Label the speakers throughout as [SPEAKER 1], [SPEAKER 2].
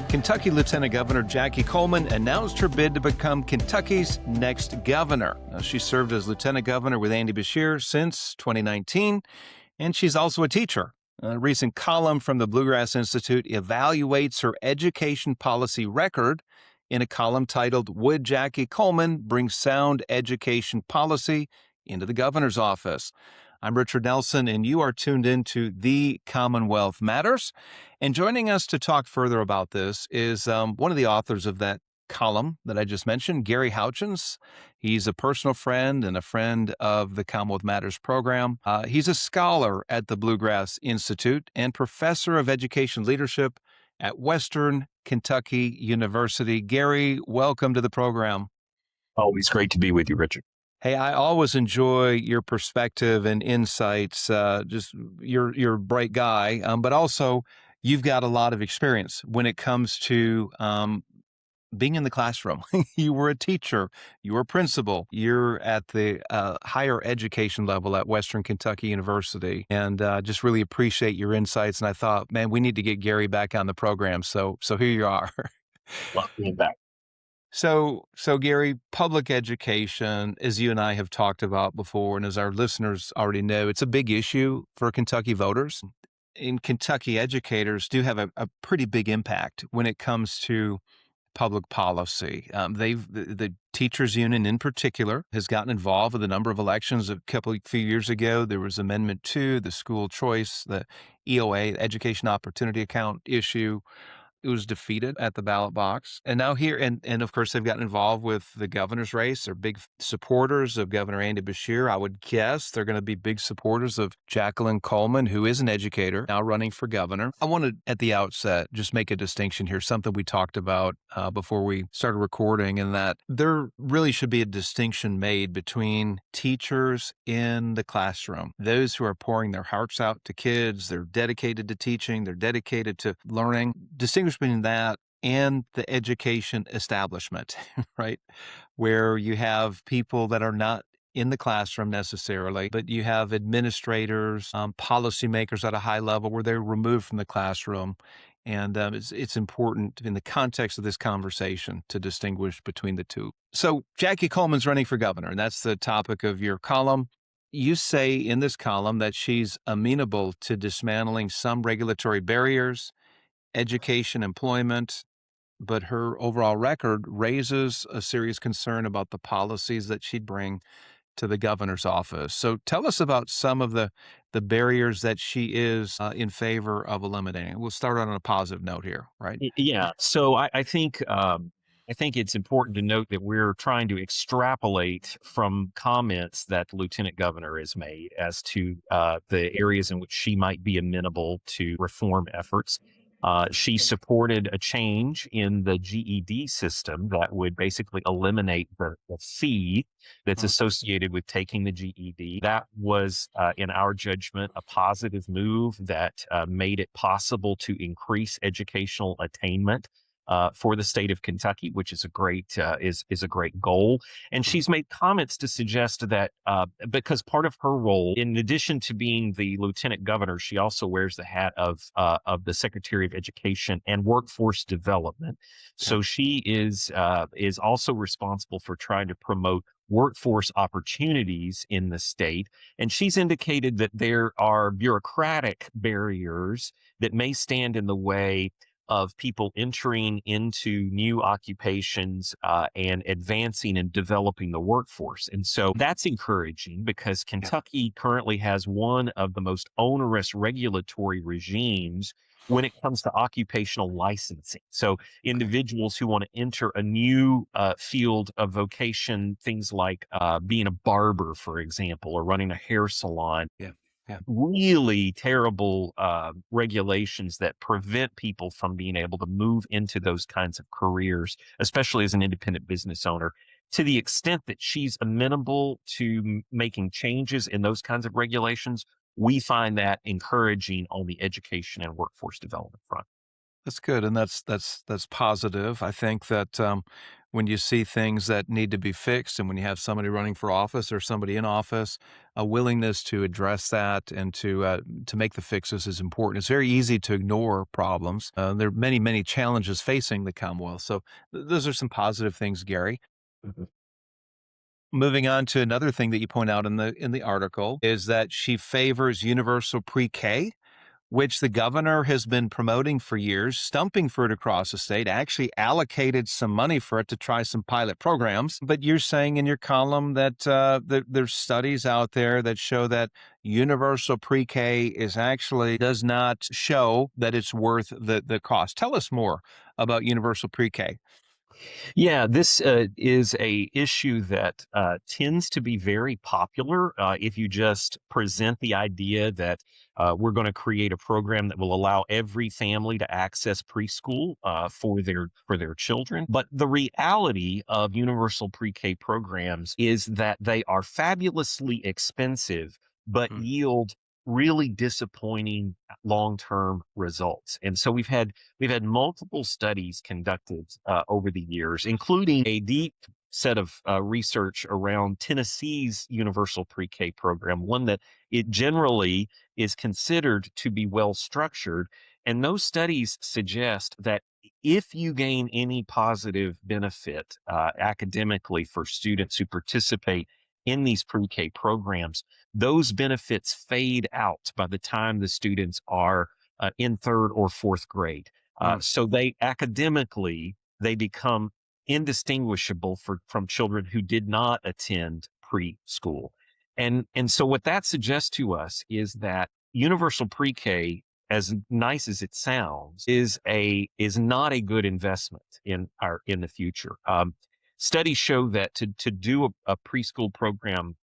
[SPEAKER 1] Kentucky Lieutenant Governor Jackie Coleman announced her bid to become Kentucky's next governor. Now, she served as Lieutenant Governor with Andy Beshear since 2019, and she's also a teacher. A recent column from the Bluegrass Institute evaluates her education policy record in a column titled, "Would Jackie Coleman Bring Sound Education Policy into the Governor's Office?" I'm Richard Nelson, and you are tuned into The Commonwealth Matters. And joining us to talk further about this is one of the authors of that column that I just mentioned, Gary Houchens. He's a personal friend and a friend of the Commonwealth Matters program. He's a scholar at the Bluegrass Institute and professor of education leadership at Western Kentucky University. Gary, welcome to the program.
[SPEAKER 2] Always great to be with you, Richard.
[SPEAKER 1] Hey, I always enjoy your perspective and insights. Just you're a bright guy, but also you've got a lot of experience when it comes to being in the classroom. You were a teacher, you were a principal, you're at the higher education level at Western Kentucky University, and just really appreciate your insights. And I thought, man, we need to get Gary back on the program. So here you are.
[SPEAKER 2] Love being back.
[SPEAKER 1] So Gary, public education, as you and I have talked about before, and as our listeners already know, it's a big issue for Kentucky voters. In Kentucky, educators do have a pretty big impact when it comes to public policy. The teachers union in particular has gotten involved with a number of elections. Few years ago, there was Amendment 2, the school choice, the EOA, Education Opportunity Account issue. It was defeated at the ballot box. And now here, and of course, they've gotten involved with the governor's race. They're big supporters of Governor Andy Beshear. I would guess they're going to be big supporters of Jacqueline Coleman, who is an educator, now running for governor. I want to, at the outset, just make a distinction here, something we talked about before we started recording, in that there really should be a distinction made between teachers in the classroom, those who are pouring their hearts out to kids, they're dedicated to teaching, they're dedicated to learning, distinguish between that and the education establishment, right? Where you have people that are not in the classroom necessarily, but you have administrators, policymakers at a high level where they're removed from the classroom. And it's important in the context of this conversation to distinguish between the two. So Jackie Coleman's running for governor, and that's the topic of your column. You say in this column that she's amenable to dismantling some regulatory barriers, education, employment, but her overall record raises a serious concern about the policies that she'd bring to the governor's office. So tell us about some of the barriers that she is in favor of eliminating. We'll start on a positive note here, right?
[SPEAKER 2] Yeah. So I think it's important to note that we're trying to extrapolate from comments that the lieutenant governor has made as to the areas in which she might be amenable to reform efforts. She supported a change in the GED system that would basically eliminate the fee that's associated with taking the GED. That was, in our judgment, a positive move that made it possible to increase educational attainment for the state of Kentucky, which is a great goal. And she's made comments to suggest that because part of her role, in addition to being the lieutenant governor, she also wears the hat of the Secretary of Education and Workforce Development. So she is also responsible for trying to promote workforce opportunities in the state. And she's indicated that there are bureaucratic barriers that may stand in the way of people entering into new occupations and advancing and developing the workforce. And so that's encouraging because Kentucky currently has one of the most onerous regulatory regimes when it comes to occupational licensing. So individuals who want to enter a new field of vocation, things like being a barber, for example, or running a hair salon, really terrible regulations that prevent people from being able to move into those kinds of careers, especially as an independent business owner. To the extent that she's amenable to making changes in those kinds of regulations, we find that encouraging on the education and workforce development front.
[SPEAKER 1] That's good, and that's positive. I think that when you see things that need to be fixed and when you have somebody running for office or somebody in office, a willingness to address that and to make the fixes is important. It's very easy to ignore problems. There are many, many challenges facing the Commonwealth. So those are some positive things, Gary.
[SPEAKER 2] Mhm.
[SPEAKER 1] Moving on to another thing that you point out in the article is that she favors universal pre-K, which the governor has been promoting for years, stumping for it across the state, actually allocated some money for it to try some pilot programs. But you're saying in your column that there's studies out there that show that universal pre-K is actually does not show that it's worth the cost. Tell us more about universal pre-K.
[SPEAKER 2] Yeah, this is a issue that tends to be very popular if you just present the idea that we're going to create a program that will allow every family to access preschool for their children. But the reality of universal pre-K programs is that they are fabulously expensive, but
[SPEAKER 1] Mm.
[SPEAKER 2] yield really disappointing long-term results. And so we've had multiple studies conducted over the years, including a deep set of research around Tennessee's universal pre-K program, one that it generally is considered to be well structured. And those studies suggest that if you gain any positive benefit academically for students who participate in these pre-K programs, those benefits fade out by the time the students are in third or fourth grade.
[SPEAKER 1] Mm.
[SPEAKER 2] So they academically they become indistinguishable from children who did not attend preschool. And so what that suggests to us is that universal pre-K, as nice as it sounds, is not a good investment in the future. Studies show that to do a preschool program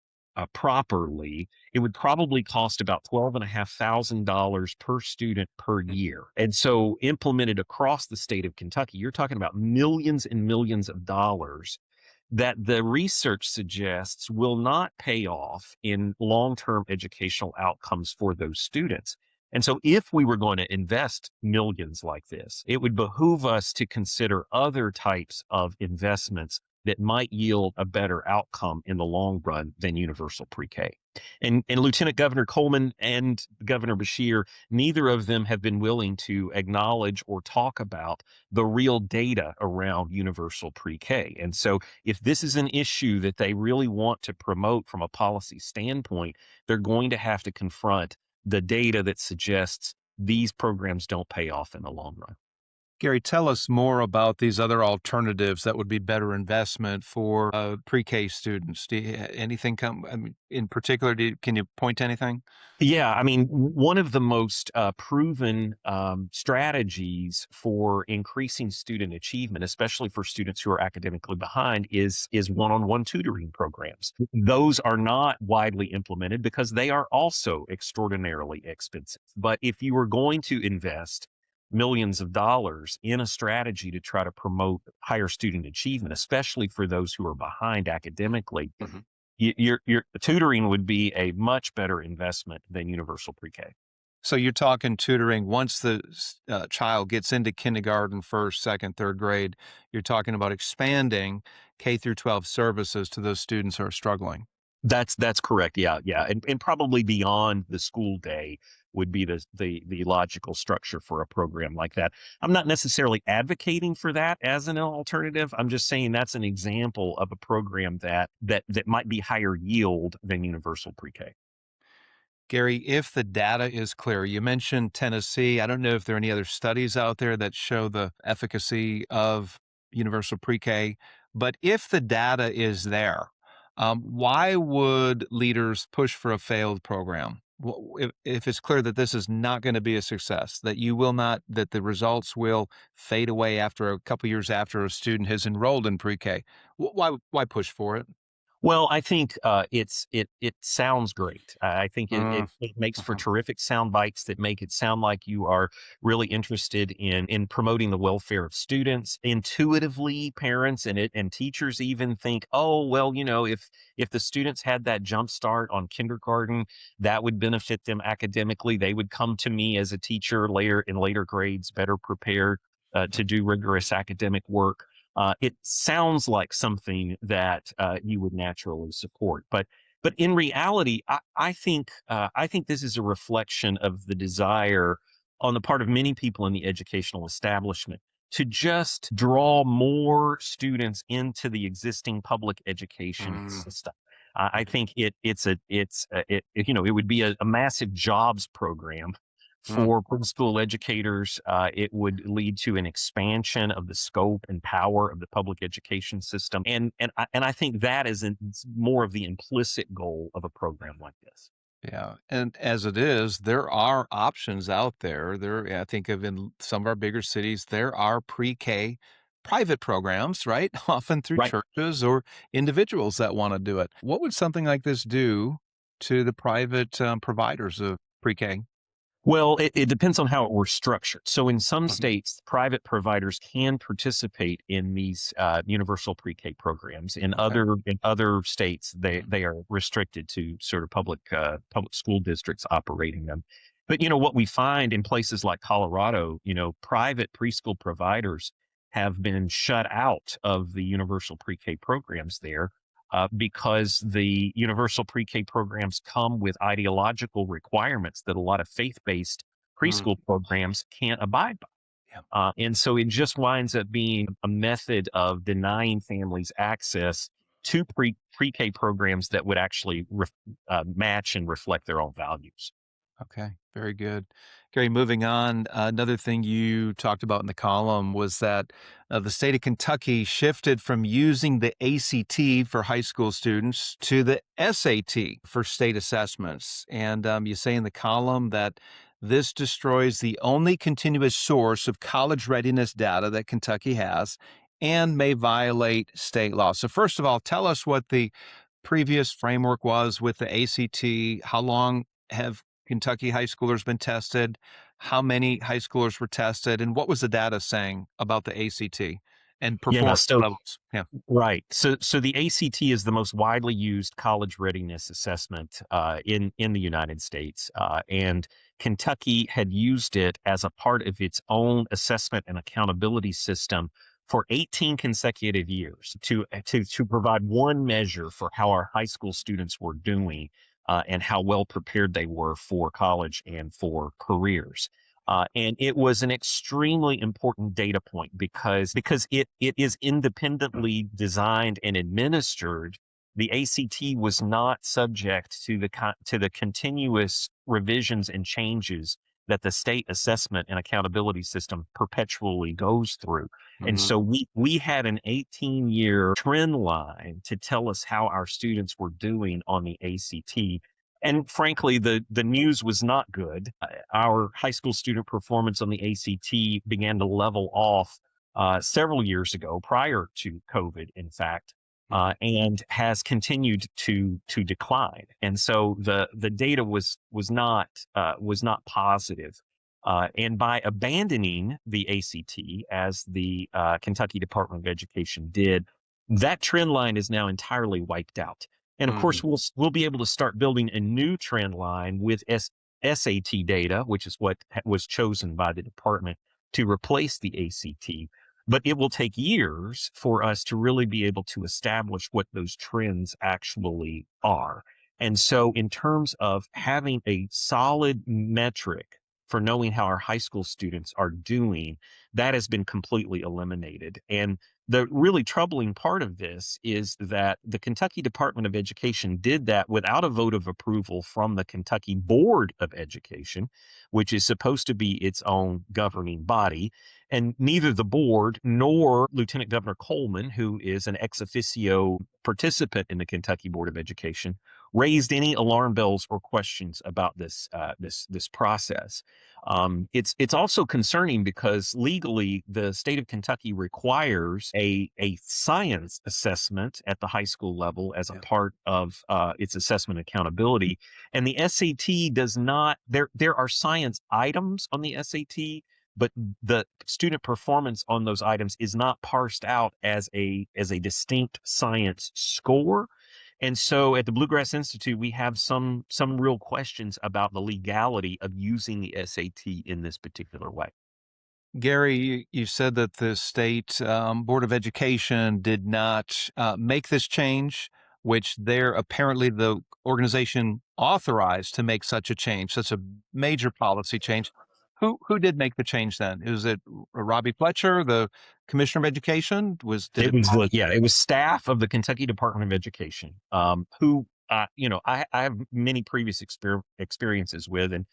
[SPEAKER 2] properly, it would probably cost about $12,500 per student per year. And so implemented across the state of Kentucky, you're talking about millions and millions of dollars that the research suggests will not pay off in long-term educational outcomes for those students. And so if we were going to invest millions like this, it would behoove us to consider other types of investments that might yield a better outcome in the long run than universal pre-K. And Lieutenant Governor Coleman and Governor Bashir, neither of them have been willing to acknowledge or talk about the real data around universal pre-K. And so if this is an issue that they really want to promote from a policy standpoint, they're going to have to confront the data that suggests these programs don't pay off in the long run.
[SPEAKER 1] Gary, tell us more about these other alternatives that would be better investment for pre-K students. Anything come? I mean, in particular, can you point to anything?
[SPEAKER 2] Yeah, I mean, one of the most proven strategies for increasing student achievement, especially for students who are academically behind, is one-on-one tutoring programs. Those are not widely implemented because they are also extraordinarily expensive. But if you were going to invest millions of dollars in a strategy to try to promote higher student achievement, especially for those who are behind academically,
[SPEAKER 1] Mhm.
[SPEAKER 2] your tutoring would be a much better investment than universal pre-K.
[SPEAKER 1] So you're talking tutoring once the child gets into kindergarten, first, second, third grade. You're talking about expanding K through 12 services to those students who are struggling.
[SPEAKER 2] That's correct. Yeah, yeah, and probably beyond the school day would be the logical structure for a program like that. I'm not necessarily advocating for that as an alternative. I'm just saying that's an example of a program that might be higher yield than universal pre-K.
[SPEAKER 1] Gary, if the data is clear, you mentioned Tennessee. I don't know if there are any other studies out there that show the efficacy of universal pre-K, but if the data is there, why would leaders push for a failed program? If it's clear that this is not going to be a success, that you will not, that the results will fade away after a couple years after a student has enrolled in pre-K, why push for it?
[SPEAKER 2] Well, I think it sounds great. I think
[SPEAKER 1] Mm,
[SPEAKER 2] it makes for
[SPEAKER 1] mhm.
[SPEAKER 2] terrific sound bites that make it sound like you are really interested in promoting the welfare of students. Intuitively, parents and teachers even think, oh well, if the students had that jump start on kindergarten, that would benefit them academically. They would come to me as a teacher later in later grades, better prepared to do rigorous academic work. it sounds like something that you would naturally support. But in reality, I think this is a reflection of the desire on the part of many people in the educational establishment to just draw more students into the existing public education
[SPEAKER 1] Mm,
[SPEAKER 2] system. I think it would be a massive jobs program
[SPEAKER 1] mm.
[SPEAKER 2] for preschool educators. It would lead to an expansion of the scope and power of the public education system, and I think that is more of the implicit goal of a program like this.
[SPEAKER 1] Yeah, and as it is, there are options out there. I think of in some of our bigger cities, there are pre-K private programs, right? Often through
[SPEAKER 2] Right.
[SPEAKER 1] churches or individuals that want to do it. What would something like this do to the private providers of pre-K?
[SPEAKER 2] Well, it depends on how it were structured. So, in some
[SPEAKER 1] Mhm.
[SPEAKER 2] states, private providers can participate in these universal pre-K programs.
[SPEAKER 1] Okay.
[SPEAKER 2] In other states, they are restricted to sort of public school districts operating them. But what we find in places like Colorado, private preschool providers have been shut out of the universal pre-K programs there because the universal pre-K programs come with ideological requirements that a lot of faith-based
[SPEAKER 1] Mm,
[SPEAKER 2] preschool programs can't abide by.
[SPEAKER 1] yeah.
[SPEAKER 2] And so it just winds up being a method of denying families access to pre-K programs that would actually match and reflect their own values.
[SPEAKER 1] Okay, very good. Gary, moving on, another thing you talked about in the column was that the state of Kentucky shifted from using the ACT for high school students to the SAT for state assessments. And you say in the column that this destroys the only continuous source of college readiness data that Kentucky has and may violate state law. So, first of all, tell us what the previous framework was with the ACT. How long have Kentucky high schoolers been tested? How many high schoolers were tested? And what was the data saying about the ACT and
[SPEAKER 2] Yeah,
[SPEAKER 1] performance
[SPEAKER 2] so
[SPEAKER 1] levels? Yeah.
[SPEAKER 2] right. So the ACT is the most widely used college readiness assessment in the United States, and Kentucky had used it as a part of its own assessment and accountability system for 18 consecutive years to provide one measure for how our high school students were doing and how well prepared they were for college and for careers. And it was an extremely important data point because it is independently designed and administered. The ACT was not subject to the continuous revisions and changes that the state assessment and accountability system perpetually goes through. And
[SPEAKER 1] Mhm.
[SPEAKER 2] so we had an 18-year trend line to tell us how our students were doing on the ACT. And frankly, the news was not good. Our high school student performance on the ACT began to level off several years ago, prior to COVID, in fact,
[SPEAKER 1] Mhm.
[SPEAKER 2] and has continued to decline. And so the data was not positive. And by abandoning the ACT, as the Kentucky Department of Education did, that trend line is now entirely wiped out. And of course,
[SPEAKER 1] Mhm.
[SPEAKER 2] we'll be able to start building a new trend line with SAT data, which is what was chosen by the department to replace the ACT. But it will take years for us to really be able to establish what those trends actually are. And so, in terms of having a solid metric for knowing how our high school students are doing, that has been completely eliminated. And the really troubling part of this is that the Kentucky Department of Education did that without a vote of approval from the Kentucky Board of Education, which is supposed to be its own governing body. And neither the board nor Lieutenant Governor Coleman, who is an ex officio participant in the Kentucky Board of Education, raised any alarm bells or questions about this process. It's also concerning because legally the state of Kentucky requires a science assessment at the high school level as a
[SPEAKER 1] Yeah.
[SPEAKER 2] part of its assessment accountability, and the SAT does not. There are science items on the SAT, but the student performance on those items is not parsed out as a distinct science score. And so at the Bluegrass Institute, we have some real questions about the legality of using the SAT in this particular way.
[SPEAKER 1] Gary, you said that the state Board of Education did not make this change, which they're apparently the organization authorized to make such a change, such a major policy change. Who did make the change then? Was it Robbie Fletcher, the Commissioner of Education? Did
[SPEAKER 2] It
[SPEAKER 1] it?
[SPEAKER 2] was it was staff of the Kentucky Department of Education, who I have many previous experiences with, and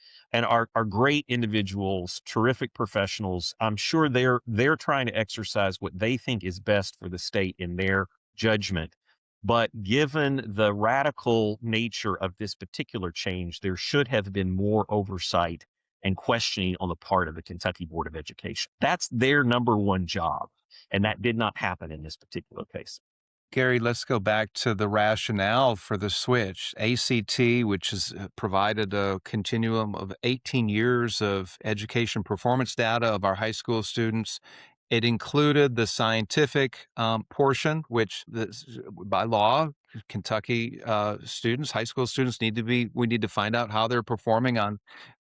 [SPEAKER 2] are great individuals, terrific professionals. I'm sure they're trying to exercise what they think is best for the state in their judgment. But given the radical nature of this particular change, there should have been more oversight and questioning on the part of the Kentucky Board of Education. That's their number one job, and that did not happen in this particular case.
[SPEAKER 1] Gary, let's go back to the rationale for the switch. ACT, which has provided a continuum of 18 years of education performance data of our high school students. It included the scientific portion, which by law, Kentucky students, high school students we need to find out how they're performing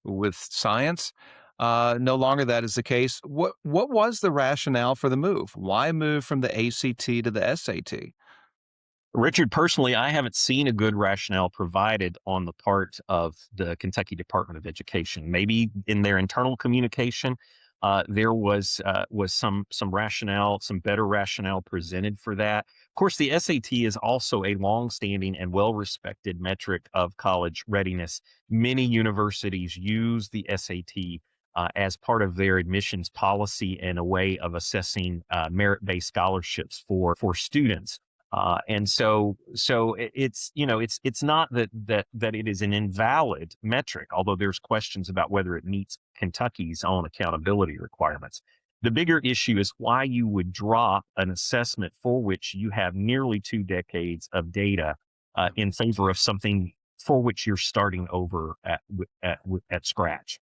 [SPEAKER 1] with science. No longer that is the case. What was the rationale for the move? Why move from the ACT to the SAT?
[SPEAKER 2] Richard, personally, I haven't seen a good rationale provided on the part of the Kentucky Department of Education. Maybe in their internal communication, there was some rationale, some better rationale presented for that. Of course, the SAT is also a longstanding and well-respected metric of college readiness. Many universities use the SAT as part of their admissions policy and a way of assessing merit-based scholarships for students. It's it's not that it is an invalid metric, although there's questions about whether it meets Kentucky's own accountability requirements. The bigger issue is why you would drop an assessment for which you have nearly 2 decades of data in favor of something for which you're starting over at scratch.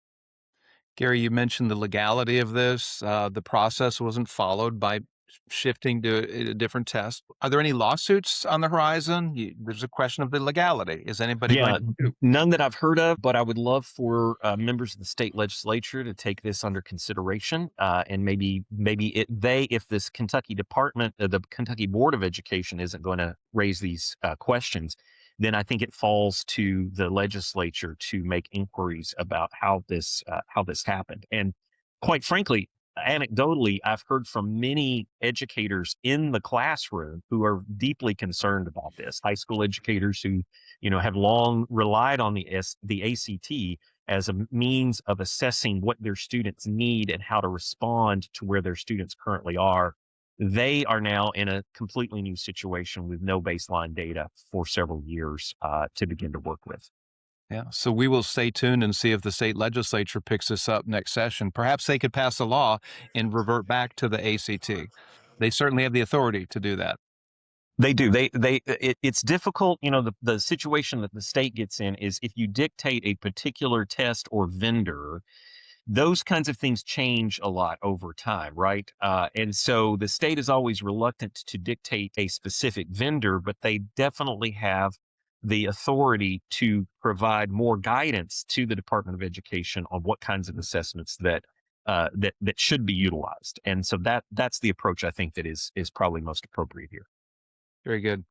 [SPEAKER 1] Gary, you mentioned the legality of this. The process wasn't followed by shifting to a different test. Are there any lawsuits on the horizon? There's a question of the legality. Is anybody going
[SPEAKER 2] Yeah,
[SPEAKER 1] to sue?
[SPEAKER 2] none that I've heard of, but I would love for members of the state legislature to take this under consideration, and if this the Kentucky Board of Education isn't going to raise these questions, then I think it falls to the legislature to make inquiries about how this happened. And quite frankly, anecdotally, I've heard from many educators in the classroom who are deeply concerned about this. High school educators who have long relied on the ACT as a means of assessing what their students need and how to respond to where their students currently are. They are now in a completely new situation with no baseline data for several years to begin to work with.
[SPEAKER 1] Yeah. So we will stay tuned and see if the state legislature picks this up next session. Perhaps they could pass a law and revert back to the ACT. They certainly have the authority to do that.
[SPEAKER 2] They do. It's difficult. The situation that the state gets in is if you dictate a particular test or vendor, those kinds of things change a lot over time, right? And so the state is always reluctant to dictate a specific vendor, but they definitely have the authority to provide more guidance to the Department of Education on what kinds of assessments that should be utilized. And so that's the approach I think that is probably most appropriate here.
[SPEAKER 1] Very good.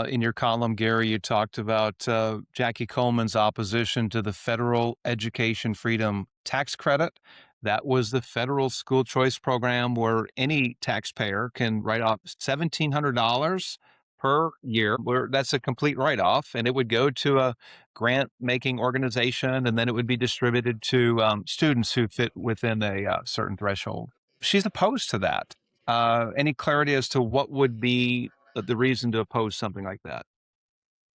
[SPEAKER 1] In your column, Gary, you talked about Jackie Coleman's opposition to the federal education freedom tax credit. That was the federal school choice program where any taxpayer can write off $1,700 per year. Where that's a complete write off, and it would go to a grant making organization, and then it would be distributed to students who fit within a certain threshold. She's opposed to that. Any clarity as to what would be the reason to oppose something like that?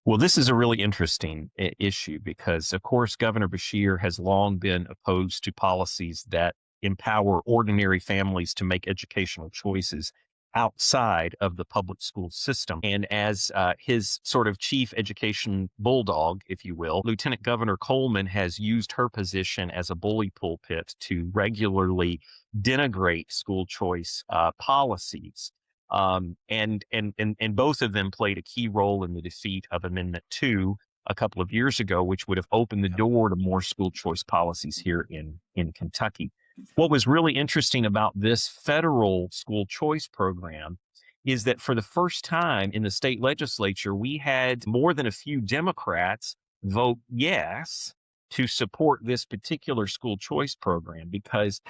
[SPEAKER 2] Well, this is a really interesting issue because, of course, Governor Beshear has long been opposed to policies that empower ordinary families to make educational choices outside of the public school system. And as his sort of chief education bulldog, if you will, Lieutenant Governor Coleman has used her position as a bully pulpit to regularly denigrate school choice policies. And both of them played a key role in the defeat of Amendment 2 a couple of years ago, which would have opened the door to more school choice policies here in Kentucky. What was really interesting about this federal school choice program is that for the first time in the state legislature, we had more than a few Democrats vote yes to support this particular school choice program because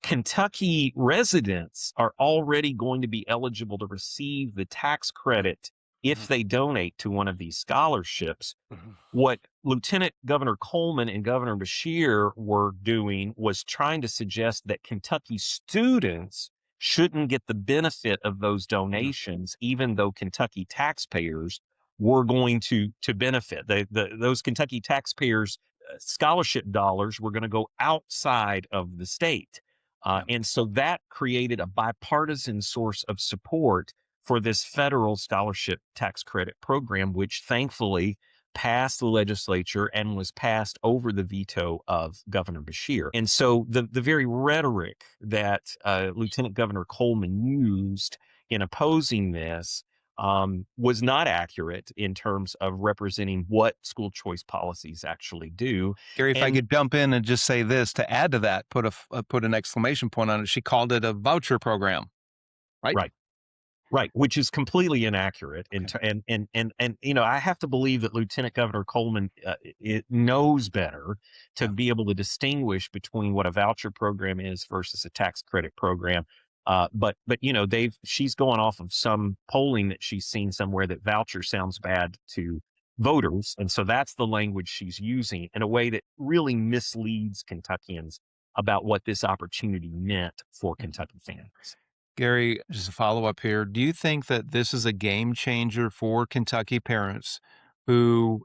[SPEAKER 2] Kentucky residents are already going to be eligible to receive the tax credit if
[SPEAKER 1] Mhm,
[SPEAKER 2] they donate to one of these scholarships.
[SPEAKER 1] mhm,
[SPEAKER 2] What Lieutenant Governor Coleman and Governor Bashir were doing was trying to suggest that Kentucky students shouldn't get the benefit of those
[SPEAKER 1] mhm.
[SPEAKER 2] donations, even though Kentucky taxpayers were going to benefit. Those Kentucky taxpayers' scholarship dollars were going to go outside of the state.
[SPEAKER 1] Yeah.
[SPEAKER 2] And so that created a bipartisan source of support for this federal scholarship tax credit program, which thankfully passed the legislature and was passed over the veto of Governor Bashir. And so the very rhetoric that Lieutenant Governor Coleman used in opposing this was not accurate in terms of representing what school choice policies actually do.
[SPEAKER 1] Gary, if I
[SPEAKER 2] And
[SPEAKER 1] could jump in and just say this to add to that, put an exclamation point on it. She called it a voucher program, right?
[SPEAKER 2] right, right, which is completely inaccurate.
[SPEAKER 1] Okay.
[SPEAKER 2] And I have to believe that Lieutenant Governor Coleman it knows better to
[SPEAKER 1] Yeah.
[SPEAKER 2] be able to distinguish between what a voucher program is versus a tax credit program. But she's going off of some polling that she's seen somewhere that voucher sounds bad to voters, and so that's the language she's using in a way that really misleads Kentuckians about what this opportunity meant for
[SPEAKER 1] Mhm.
[SPEAKER 2] Kentucky families.
[SPEAKER 1] Gary, just a follow up here. Do you think that this is a game changer for Kentucky parents who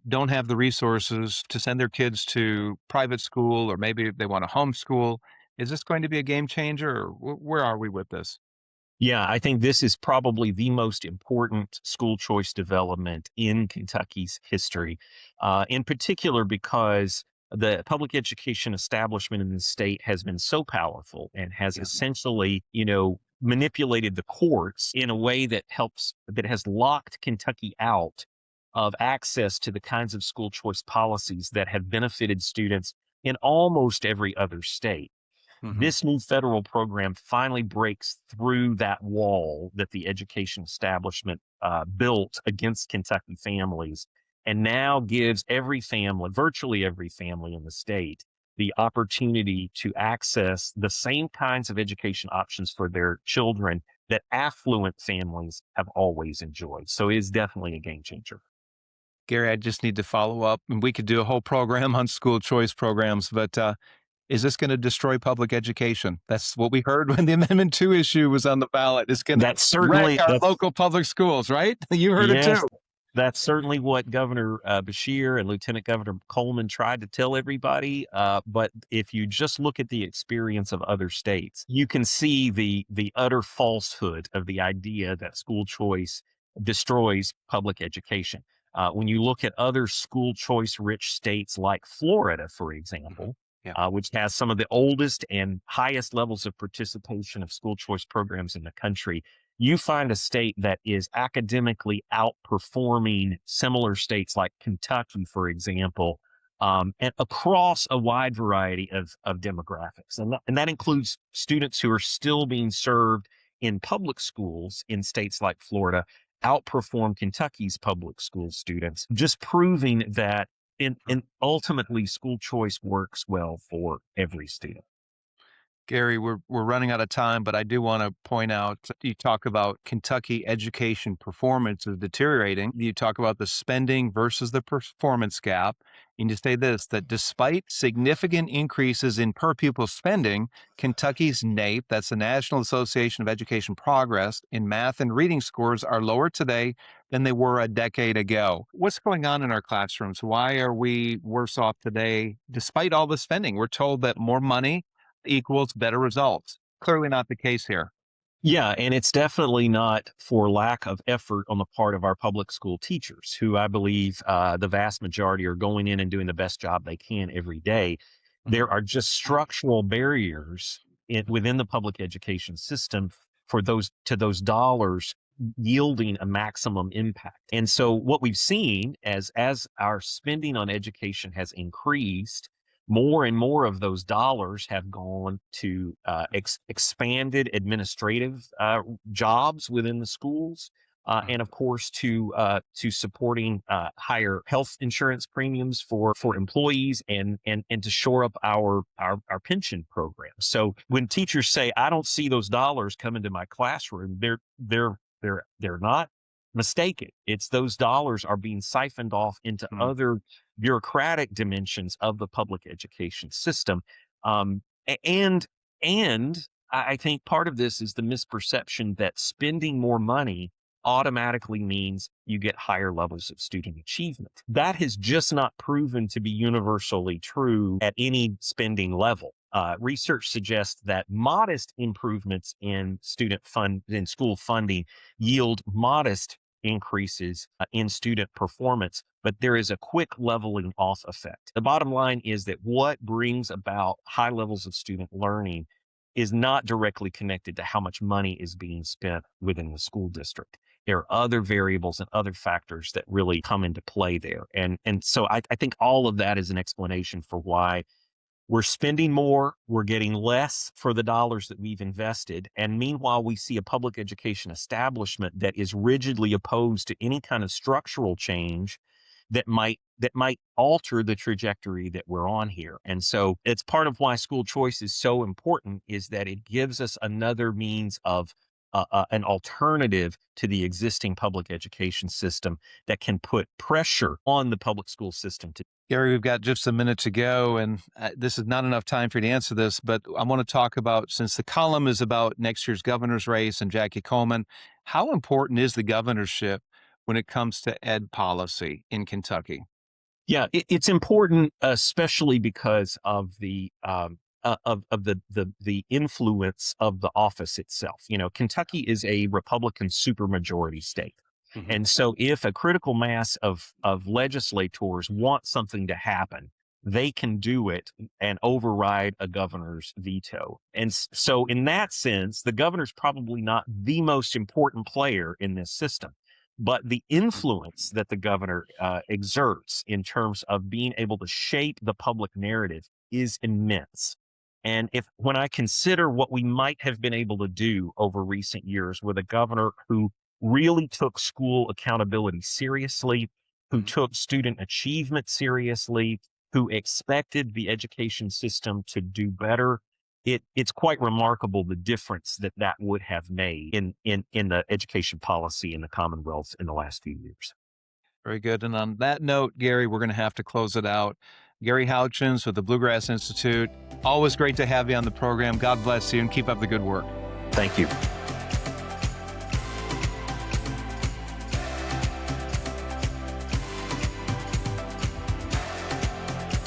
[SPEAKER 1] don't have the resources to send their kids to private school, or maybe they want to homeschool? Is this going to be a game changer, or where are we with this?
[SPEAKER 2] Yeah, I think this is probably the most important school choice development in Kentucky's history, in particular because the public education establishment in the state has been so powerful and has
[SPEAKER 1] Yeah.
[SPEAKER 2] essentially, manipulated the courts in a way that has locked Kentucky out of access to the kinds of school choice policies that have benefited students in almost every other state.
[SPEAKER 1] Hmm.
[SPEAKER 2] This new federal program finally breaks through that wall that the education establishment built against Kentucky families and now gives every family, virtually every family in the state, the opportunity to access the same kinds of education options for their children that affluent families have always enjoyed. So it is definitely a game changer.
[SPEAKER 1] Gary, I just need to follow up, and we could do a whole program on school choice programs, but is this going to destroy public education? That's what we heard when the Amendment 2 issue was on the ballot. It's going to
[SPEAKER 2] That's
[SPEAKER 1] wreck
[SPEAKER 2] certainly
[SPEAKER 1] our
[SPEAKER 2] that's
[SPEAKER 1] local public schools, right? You heard it
[SPEAKER 2] Yes,
[SPEAKER 1] too.
[SPEAKER 2] that's certainly what Governor Bashir and Lieutenant Governor Coleman tried to tell everybody. But if you just look at the experience of other states, you can see the utter falsehood of the idea that school choice destroys public education. When you look at other school choice rich states like Florida, for
[SPEAKER 1] Mhm.
[SPEAKER 2] example,
[SPEAKER 1] Yeah.
[SPEAKER 2] which has some of the oldest and highest levels of participation of school choice programs in the country, you find a state that is academically outperforming similar states like Kentucky, for example, and across a wide variety of demographics. And that includes students who are still being served in public schools in states like Florida, outperform Kentucky's public school students, just proving that in ultimately school choice works well for every student.
[SPEAKER 1] Gary, we're running out of time, but I do want to point out you talk about Kentucky education performance is deteriorating. You talk about the spending versus the performance gap. And you say this that despite significant increases in per pupil spending, Kentucky's NAEP, that's the National Association of Education Progress, in math and reading scores are lower today than they were a decade ago. What's going on in our classrooms? Why are we worse off today despite all the spending? We're told that more money equals better results. Clearly not the case here.
[SPEAKER 2] Yeah, and it's definitely not for lack of effort on the part of our public school teachers, who I believe the vast majority are going in and doing the best job they can every day.
[SPEAKER 1] Mhm,
[SPEAKER 2] There are just structural barriers within the public education system for those dollars yielding a maximum impact. And so what we've seen as our spending on education has increased, more and more of those dollars have gone to expanded administrative jobs within the schools, and of course to supporting higher health insurance premiums for employees, and to shore up our pension program. So when teachers say, "I don't see those dollars come into my classroom," they're not mistaken. It's those dollars are being siphoned off into
[SPEAKER 1] Mm,
[SPEAKER 2] other bureaucratic dimensions of the public education system. Um, and I think part of this is the misperception that spending more money automatically means you get higher levels of student achievement. That has just not proven to be universally true at any spending level. Research suggests that modest improvements in school funding yield modest increases in student performance, but there is a quick leveling off effect. The bottom line is that what brings about high levels of student learning is not directly connected to how much money is being spent within the school district. There are other variables and other factors that really come into play there. And so I think all of that is an explanation for why we're spending more, we're getting less for the dollars that we've invested. And meanwhile, we see a public education establishment that is rigidly opposed to any kind of structural change that might alter the trajectory that we're on here. And so it's part of why school choice is so important, is that it gives us another means of an alternative to the existing public education system that can put pressure on the public school system to.
[SPEAKER 1] Gary, we've got just a minute to go, and this is not enough time for you to answer this, but I want to talk about, since the column is about next year's governor's race and Jackie Coleman, how important is the governorship when it comes to ed policy in Kentucky?
[SPEAKER 2] Yeah, it's important, especially because of the influence of the office itself. You know, Kentucky is a Republican supermajority state,
[SPEAKER 1] Mhm.
[SPEAKER 2] and so if a critical mass of legislators want something to happen, they can do it and override a governor's veto. And so, in that sense, the governor's probably not the most important player in this system, but the influence that the governor exerts in terms of being able to shape the public narrative is immense. And if when I consider what we might have been able to do over recent years with a governor who really took school accountability seriously, who
[SPEAKER 1] Mhm.
[SPEAKER 2] took student achievement seriously, who expected the education system to do better, it's quite remarkable the difference that that would have made in the education policy in the Commonwealth in the last few years.
[SPEAKER 1] Very good. And on that note, Gary, we're going to have to close it out. Gary Houchens with the Bluegrass Institute. Always great to have you on the program. God bless you and keep up the good work.
[SPEAKER 2] Thank you.